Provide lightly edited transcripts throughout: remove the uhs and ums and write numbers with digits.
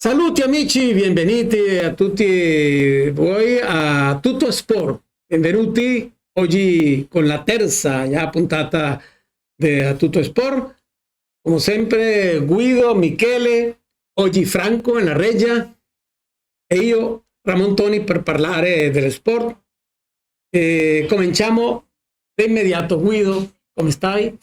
Saluti amici, benvenuti a tutti voi a Tutto Sport. Benvenuti oggi con la terza puntata di Tutto Sport. Come sempre Guido, Michele, oggi Franco in la regia e io Ramon Toni per parlare dello sport. Cominciamo di immediato. Guido, come stai?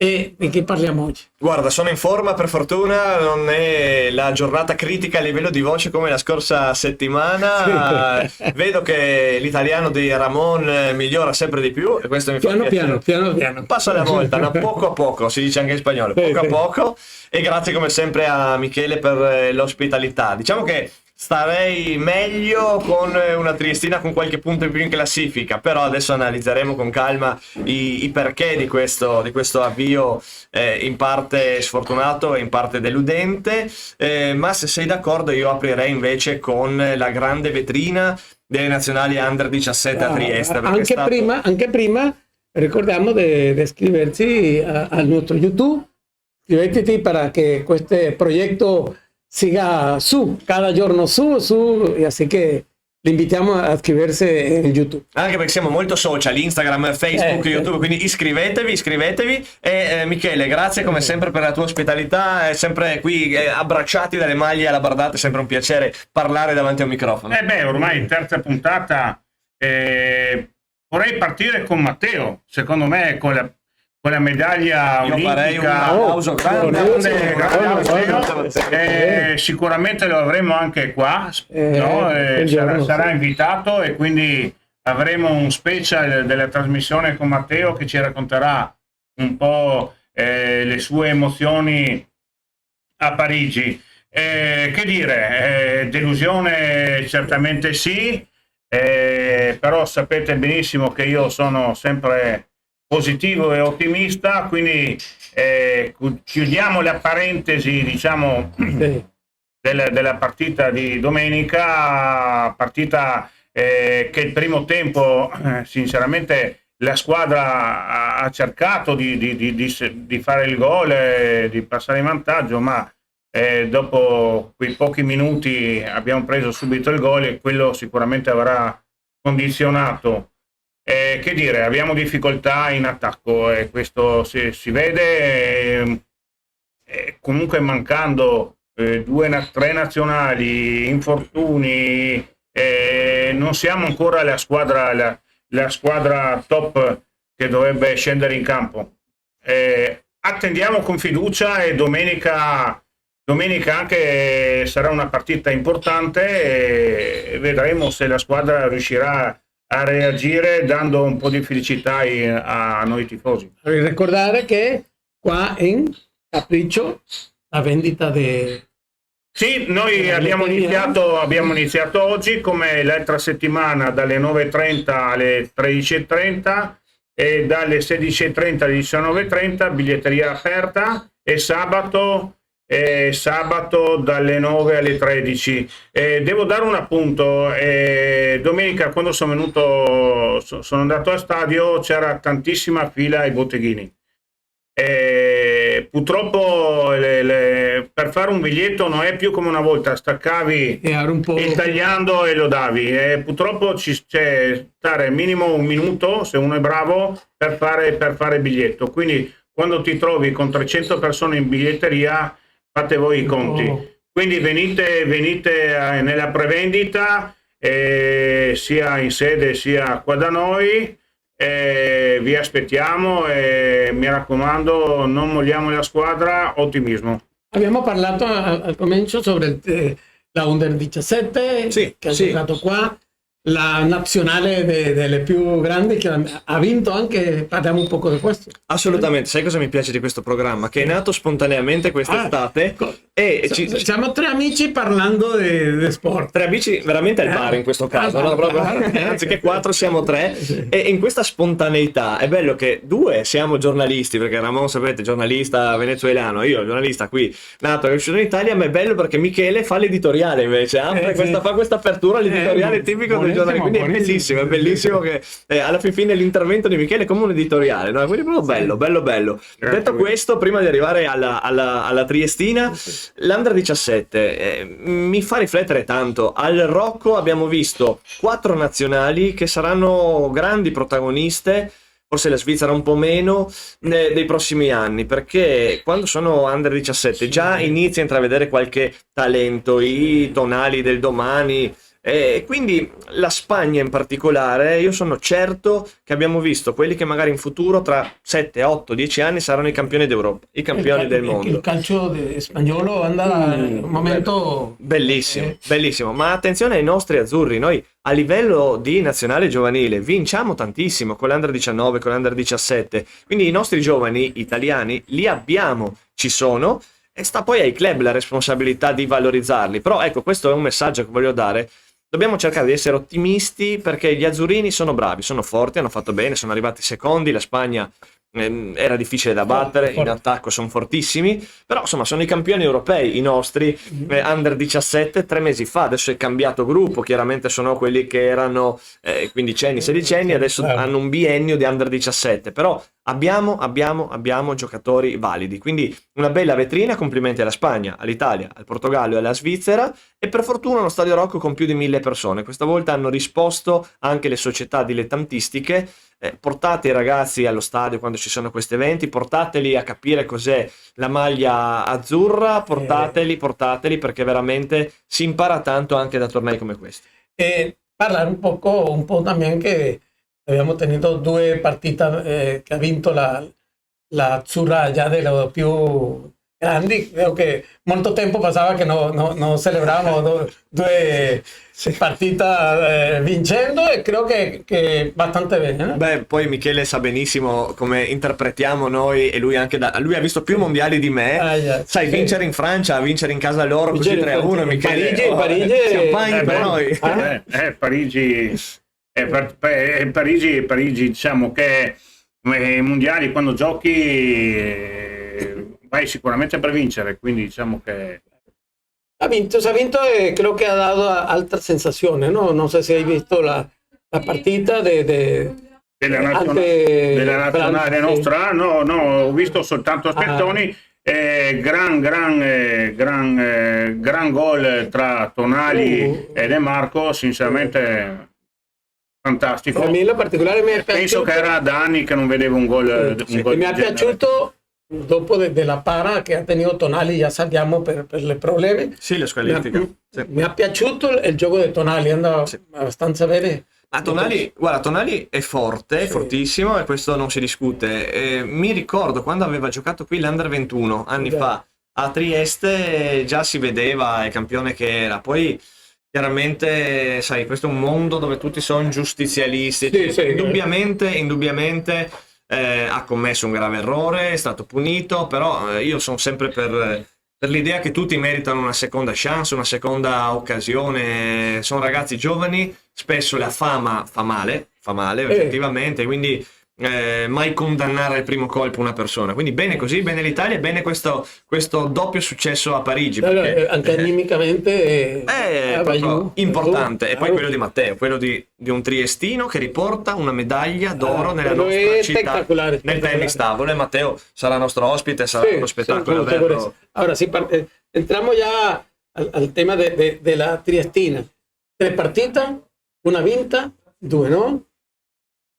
E di che parliamo oggi? Guarda, sono in forma per fortuna, non è la giornata critica a livello di voce come la scorsa settimana. Sì. Vedo che l'italiano di Ramon migliora sempre di più e questo mi fa piano piano. Passa la volta, no? Poco a poco, si dice anche in spagnolo, poco a poco. E grazie come sempre a Michele per l'ospitalità. Diciamo che starei meglio con una Triestina con qualche punto in più in classifica, però adesso analizzeremo con calma i perché di questo avvio in parte sfortunato e in parte deludente, ma se sei d'accordo io aprirei invece con la grande vetrina delle nazionali Under 17 a Trieste. Anche prima ricordiamo di iscriversi al nostro YouTube, iscrivetevi para que este proyecto siga cada giorno su, e así que li invitiamo a iscriversi in YouTube. Anche perché siamo molto social, Instagram, Facebook, YouTube, quindi iscrivetevi e Michele, grazie come sempre per la tua ospitalità, sempre qui abbracciati dalle maglie alla bardata, è sempre un piacere parlare davanti a un microfono. Ormai terza puntata, vorrei partire con Matteo, secondo me con la medaglia io olimpica. Farei un applauso grande. Sicuramente lo avremo anche qua, no? Sarà invitato e quindi avremo un special della trasmissione con Matteo che ci racconterà un po' le sue emozioni a Parigi. Che dire, delusione certamente sì, però sapete benissimo che io sono sempre positivo e ottimista, quindi chiudiamo la parentesi, diciamo, della partita di domenica, partita che il primo tempo sinceramente la squadra ha cercato di fare il gol, di passare in vantaggio, ma dopo quei pochi minuti abbiamo preso subito il gol e quello sicuramente avrà condizionato. Che dire, abbiamo difficoltà in attacco e questo si vede, comunque mancando tre nazionali, infortuni, non siamo ancora la squadra top che dovrebbe scendere in campo. Attendiamo con fiducia e domenica anche sarà una partita importante e vedremo se la squadra riuscirà a reagire dando un po' di felicità a noi tifosi. Ricordare che qua in Capriccio la vendita di... Sì, noi abbiamo iniziato oggi come l'altra settimana dalle 9:30 alle 13:30 e dalle 16:30 alle 19:30 biglietteria aperta e sabato dalle 9 alle 13. Devo dare un appunto, domenica quando sono andato al stadio c'era tantissima fila ai botteghini. Purtroppo per fare un biglietto non è più come una volta, staccavi il tagliando e lo davi. Purtroppo c'è stare minimo un minuto, se uno è bravo, per fare il biglietto. Quindi quando ti trovi con 300 persone in biglietteria, fate voi i conti. Quindi venite nella prevendita, sia in sede sia qua da noi, vi aspettiamo e mi raccomando non molliamo la squadra, ottimismo. Abbiamo parlato al comincio sobre la Under 17 che ha giocato qua, la nazionale delle più grandi che ha vinto anche, parliamo un po' di questo. Assolutamente, sai cosa mi piace di questo programma? Che è nato spontaneamente quest'estate e siamo tre amici parlando di sport. Tre amici veramente al bar in questo caso, no? Proprio, anziché quattro siamo tre e in questa spontaneità è bello che due siamo giornalisti, perché Ramon sapete giornalista venezuelano, io giornalista qui nato e cresciuto in Italia, ma è bello perché Michele fa l'editoriale invece, fa questa apertura, l'editoriale tipico del giornali, quindi è bellissimo che alla fine l'intervento di Michele è come un editoriale, no? Quindi proprio bello. Detto questo, prima di arrivare alla Triestina, l'Under 17 mi fa riflettere tanto. Al Rocco abbiamo visto 4 nazionali che saranno grandi protagoniste, forse la Svizzera un po' meno, dei prossimi anni, perché quando sono Under 17 già inizia a intravedere qualche talento, i Tonali del domani, e quindi la Spagna in particolare, io sono certo che abbiamo visto quelli che magari in futuro tra 7, 8, 10 anni saranno i campioni d'Europa, i campioni del mondo. Il calcio spagnolo anda in un momento bellissimo, ma attenzione ai nostri azzurri, noi a livello di nazionale giovanile vinciamo tantissimo con l'Under 19, con l'Under 17, quindi i nostri giovani italiani li abbiamo, ci sono, e sta poi ai club la responsabilità di valorizzarli. Però ecco, questo è un messaggio che voglio dare. Dobbiamo cercare di essere ottimisti, perché gli azzurrini sono bravi, sono forti, hanno fatto bene, sono arrivati secondi, la Spagna era difficile da battere, in attacco sono fortissimi, però insomma sono i campioni europei, i nostri Under 17 3 mesi fa. Adesso è cambiato gruppo, chiaramente sono quelli che erano 15enni, 16enni, adesso hanno un biennio di Under 17, però abbiamo giocatori validi, quindi una bella vetrina. Complimenti alla Spagna, all'Italia, al Portogallo e alla Svizzera, e per fortuna uno stadio Rocco con più di 1000 persone. Questa volta hanno risposto anche le società dilettantistiche. Portate i ragazzi allo stadio quando ci sono questi eventi, portateli a capire cos'è la maglia azzurra, portateli, perché veramente si impara tanto anche da tornei come questi. Parlare un po' también que habíamos tenido 2 partite che ha vinto la azzurra già delle più grandi. Creo che molto tempo passava che no celebravamo 2 partite vincendo, e credo che bastante bene, no? Beh, poi Michele sa benissimo come interpretiamo noi, e lui anche lui ha visto più mondiali di me. Sai, vincere in Francia, vincere in casa loro così 3-1, Michele. Parigi champagne per noi. Parigi, diciamo che i mondiali, quando giochi vai sicuramente per vincere, quindi diciamo che ha vinto e creo que ha dado altre sensazioni, no? Non so se hai visto la partita della nazionale nostra. No, ho visto soltanto spezzoni. Gran gol tra Tonali e De Marco, sinceramente fantastico. A me in particolare mi è piaciuto, penso che era da anni che non vedevo un gol mi è piaciuto dopo della para che ha tenuto Tonali. Ya sappiamo per le problemi. Sì, le squalifiche. Mi è piaciuto il gioco di Tonali, andava abbastanza bene. Ma Tonali è forte, fortissimo, e questo non si discute. Mi ricordo quando aveva giocato qui l'Under 21 anni fa a Trieste, già si vedeva il campione che era. Poi chiaramente, sai, questo è un mondo dove tutti sono giustizialisti. Indubbiamente ha commesso un grave errore, è stato punito, però io sono sempre per l'idea che tutti meritano una seconda chance, una seconda occasione. Sono ragazzi giovani, spesso la fama fa male oggettivamente, quindi mai condannare al primo colpo una persona. Quindi bene così, bene l'Italia, bene questo doppio successo a Parigi, perché anche animicamente è proprio importante. E poi quello di Matteo, quello di un triestino che riporta una medaglia d'oro nella nostra città nel tennis tavolo, e Matteo sarà nostro ospite, sarà uno spettacolo vero. Ora entriamo già al tema della Triestina. 3 partite, una vinta, 2 no.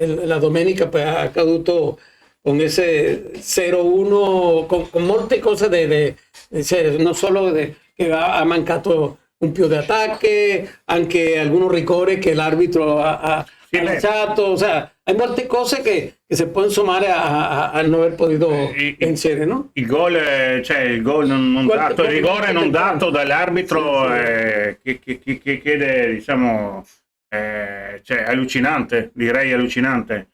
La domenica poi è accaduto con ese 0-1, con molte cose non solo che ha mancato un più di attacchi, anche alcuni rigori che l'arbitro ha lasciato. O sea, hay molte cose che si possono sommare a non aver potuto vincere, no? Il gol non dato, il rigore non dato dall'arbitro, che chiede, diciamo, allucinante, direi allucinante.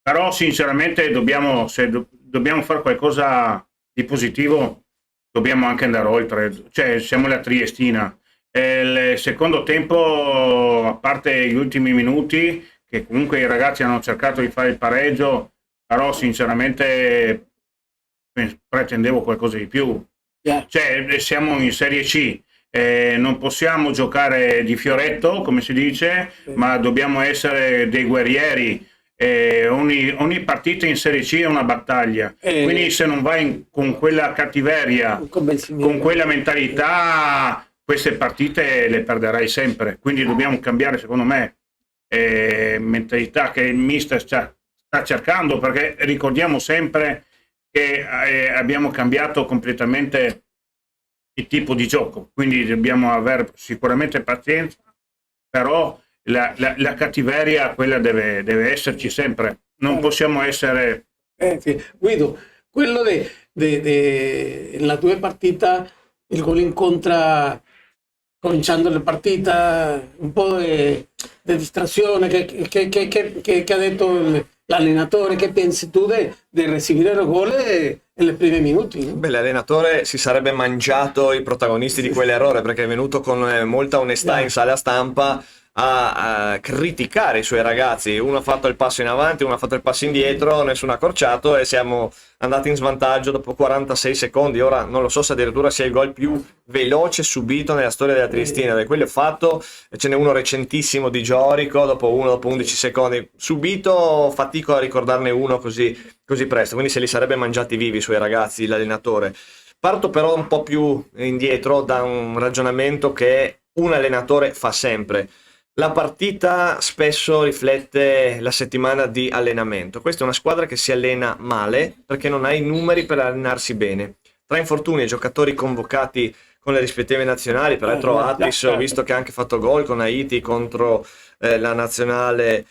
Però sinceramente se dobbiamo fare qualcosa di positivo, dobbiamo anche andare oltre. Cioè, siamo la Triestina. Il secondo tempo, a parte gli ultimi minuti, che comunque i ragazzi hanno cercato di fare il pareggio, però sinceramente pretendevo qualcosa di più. Cioè, siamo in Serie C, non possiamo giocare di fioretto, come si dice, ma dobbiamo essere dei guerrieri. Ogni partita in Serie C è una battaglia, quindi se non vai con quella cattiveria, con quella mentalità, queste partite le perderai sempre. Quindi dobbiamo cambiare, secondo me, mentalità che il mister sta cercando, perché ricordiamo sempre che abbiamo cambiato completamente il tipo di gioco, quindi dobbiamo avere sicuramente pazienza, però la cattiveria quella deve esserci sempre, non possiamo essere... Sì. Guido, quello nella tua partita, il gol incontra cominciando la partita, un po' di distrazione che ha detto l'allenatore, che pensi tu di ricevere il gol nei primi minuti? No? Beh, l'allenatore si sarebbe mangiato i protagonisti di quell'errore, perché è venuto con molta onestà in sala stampa a criticare i suoi ragazzi. Uno ha fatto il passo in avanti, uno ha fatto il passo indietro, nessuno ha accorciato e siamo andati in svantaggio dopo 46 secondi. Ora non lo so se addirittura sia il gol più veloce subito nella storia della Triestina, da quello fatto ce n'è uno recentissimo di Giorico dopo 11 secondi subito, fatico a ricordarne uno così presto, quindi se li sarebbe mangiati vivi i suoi ragazzi, l'allenatore. Parto però un po' più indietro da un ragionamento che un allenatore fa sempre. La partita spesso riflette la settimana di allenamento. Questa è una squadra che si allena male perché non ha i numeri per allenarsi bene. Tra infortuni e giocatori convocati con le rispettive nazionali, peraltro Attis ho visto che ha anche fatto gol con Haiti contro la nazionale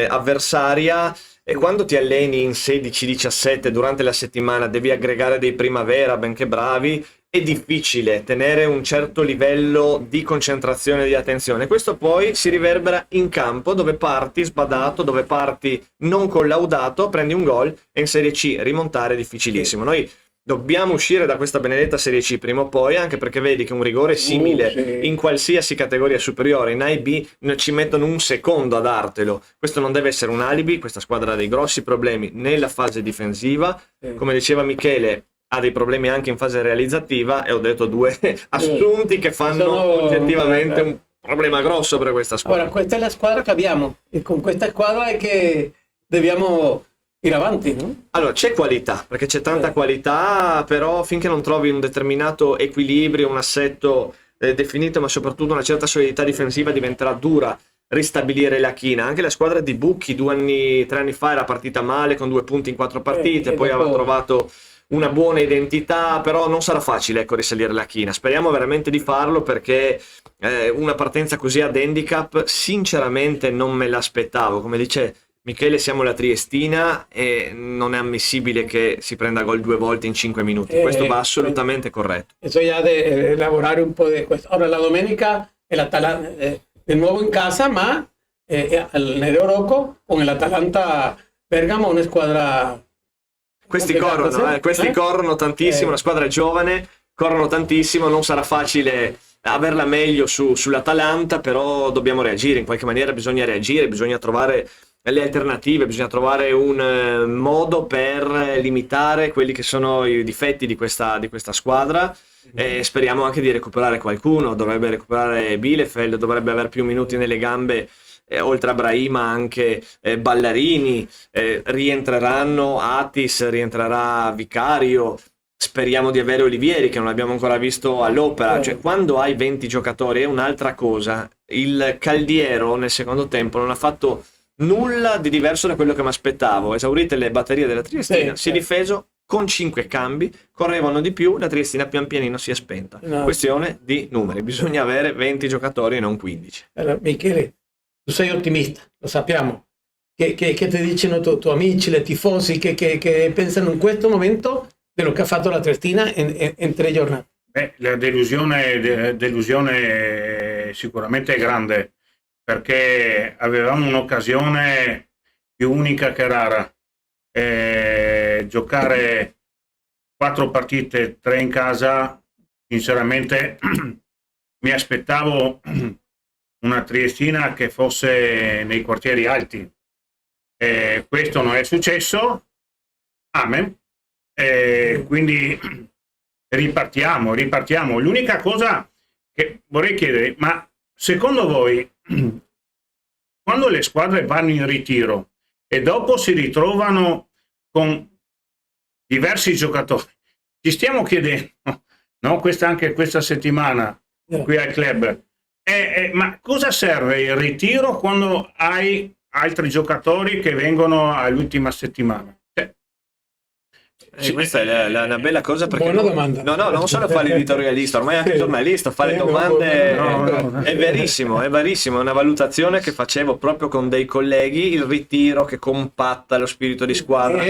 avversaria, e quando ti alleni in 16-17 durante la settimana devi aggregare dei primavera benché bravi, è difficile tenere un certo livello di concentrazione e di attenzione. Questo poi si riverbera in campo, dove parti sbadato, dove parti non collaudato, prendi un gol e in Serie C rimontare è difficilissimo. Noi dobbiamo uscire da questa benedetta Serie C prima o poi, anche perché vedi che un rigore simile in qualsiasi categoria superiore, in A e B, ci mettono un secondo a dartelo. Questo non deve essere un alibi, questa squadra ha dei grossi problemi nella fase difensiva, come diceva Michele, ha dei problemi anche in fase realizzativa, e ho detto due assunti che fanno oggettivamente un problema grosso per questa squadra. Ora, questa è la squadra che abbiamo, e con questa squadra è che dobbiamo ir avanti, no? Allora, c'è qualità, perché c'è tanta qualità, però finché non trovi un determinato equilibrio, un assetto definito, ma soprattutto una certa solidità difensiva, diventerà dura ristabilire la china. Anche la squadra di Bucchi 3 anni fa era partita male, con 2 punti in 4 partite, poi aveva trovato una buona identità, però non sarà facile, ecco, risalire la china. Speriamo veramente di farlo, perché una partenza così ad handicap sinceramente non me l'aspettavo. Come dice Michele, siamo la Triestina e non è ammissibile che si prenda gol 2 volte in 5 minuti. Questo va assolutamente corretto. Bisogna lavorare un po' di questo. Ora la domenica è l'Atalanta di nuovo in casa, ma nell'Eurocco con l'Atalanta Bergamo, una squadra... Questi corrono tantissimo, una squadra giovane, corrono tantissimo, non sarà facile averla meglio sull'Atalanta, però dobbiamo reagire, in qualche maniera bisogna reagire, bisogna trovare le alternative, bisogna trovare un modo per limitare quelli che sono i difetti di questa squadra, e speriamo anche di recuperare qualcuno. Dovrebbe recuperare Bielefeld, dovrebbe avere più minuti nelle gambe, oltre a Brahima anche Ballarini, rientreranno Attis, rientrerà Vicario, speriamo di avere Olivieri, che non abbiamo ancora visto all'Opera. Cioè, quando hai 20 giocatori è un'altra cosa. Il Caldiero nel secondo tempo non ha fatto nulla di diverso da quello che mi aspettavo. Esaurite le batterie della Triestina, si è difeso con 5 cambi, correvano di più, la Triestina pian pianino si è spenta. Questione di numeri, bisogna avere 20 giocatori e non 15. Allora, Michele, tu sei ottimista, lo sappiamo. Che ti dicono i tuoi amici, le tifosi, che pensano in questo momento dello che ha fatto la Triestina in 3 giornate? La delusione sicuramente è grande, perché avevamo un'occasione più unica che rara. Giocare 4 partite, 3 in casa, sinceramente mi aspettavo una Triestina che fosse nei quartieri alti. Questo non è successo, amen. Quindi ripartiamo. L'unica cosa che vorrei chiedere, ma secondo voi, quando le squadre vanno in ritiro e dopo si ritrovano con diversi giocatori, ci stiamo chiedendo, no? Anche questa settimana qui al club, ma cosa serve il ritiro quando hai altri giocatori che vengono all'ultima settimana? Questa è una bella cosa, perché buona domanda. No, non solo fa l'editorialista, ormai anche il giornalista fa le domande. È verissimo, è una valutazione che facevo proprio con dei colleghi: il ritiro che compatta lo spirito di squadra,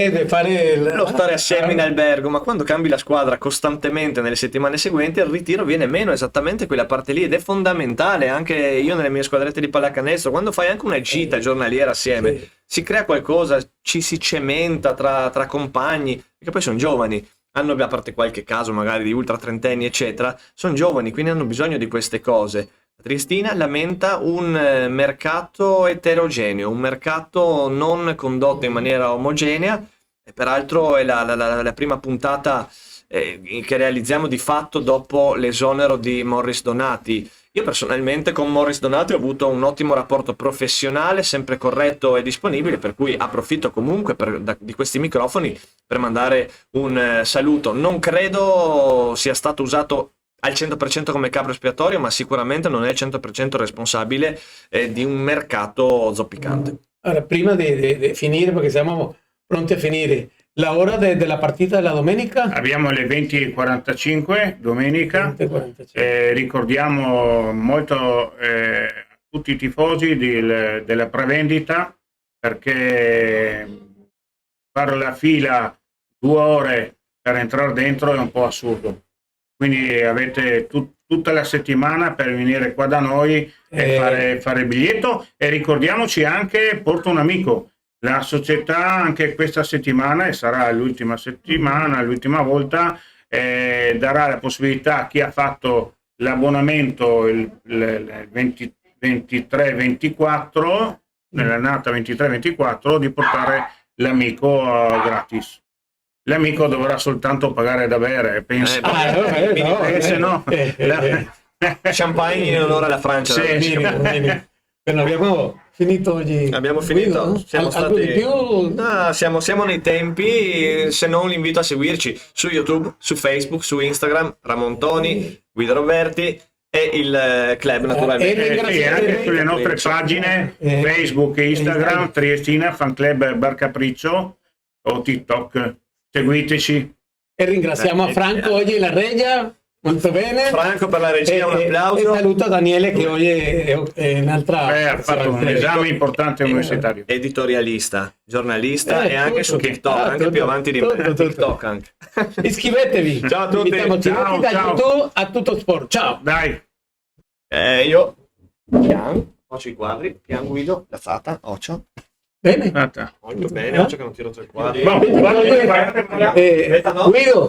lo stare assieme in albergo, ma quando cambi la squadra costantemente nelle settimane seguenti il ritiro viene meno, esattamente quella parte lì, ed è fondamentale. Anche io nelle mie squadrette di pallacanestro, quando fai anche una gita giornaliera assieme, si crea qualcosa, ci si cementa tra compagni, perché poi sono giovani, hanno, a parte qualche caso magari di ultra trentenni eccetera, sono giovani, quindi hanno bisogno di queste cose. La Triestina lamenta un mercato eterogeneo, un mercato non condotto in maniera omogenea, e peraltro è la prima puntata che realizziamo di fatto dopo l'esonero di Morris Donati. Io personalmente con Morris Donati ho avuto un ottimo rapporto professionale, sempre corretto e disponibile, per cui approfitto comunque di questi microfoni per mandare un saluto. Non credo sia stato usato al 100% come capro espiatorio, ma sicuramente non è il 100% responsabile di un mercato zoppicante. Allora, prima di finire, perché siamo pronti a finire, la ora della partita della domenica? Abbiamo le 20:45 domenica. 20:45. Ricordiamo molto tutti i tifosi della prevendita, perché fare la fila 2 ore per entrare dentro è un po' assurdo. Quindi avete tutta la settimana per venire qua da noi e fare il biglietto. E ricordiamoci anche Porto un Amico. La società anche questa settimana, e sarà l'ultima settimana, l'ultima volta, darà la possibilità a chi ha fatto l'abbonamento il 23-24, nell'annata 23-24, di portare l'amico gratis. L'amico dovrà soltanto pagare da bere, penso. Se no, champagne in onore alla Francia. Sì. Abbiamo finito oggi. Abbiamo finito. Guido, siamo algo stati di più? No, siamo nei tempi. Se non, l'invito a seguirci su YouTube, su Facebook, su Instagram, Ramontoni, Guido Roberti e il club naturalmente. E anche sulle nostre pagine Facebook e Instagram, Triestina Fan Club Bar Capriccio, o TikTok. Seguiteci. E ringraziamo a Franco oggi la regia. Molto bene. Franco per la regia, un applauso. E saluto a Daniele che oggi è un'altra. Ha fatto un esame importante universitario. Editorialista, giornalista e anche su TikTok, anche tutto, più avanti di me. tutto. TikTok anche. Iscrivetevi. Ciao a tutti. Ciao. YouTube a Tutto Sport. Ciao. Dai. Io faccio i quadri, pian Guido, lazzata, occhio. Bene. Molto bene, occhio che non tiro 3 quadri. Guido.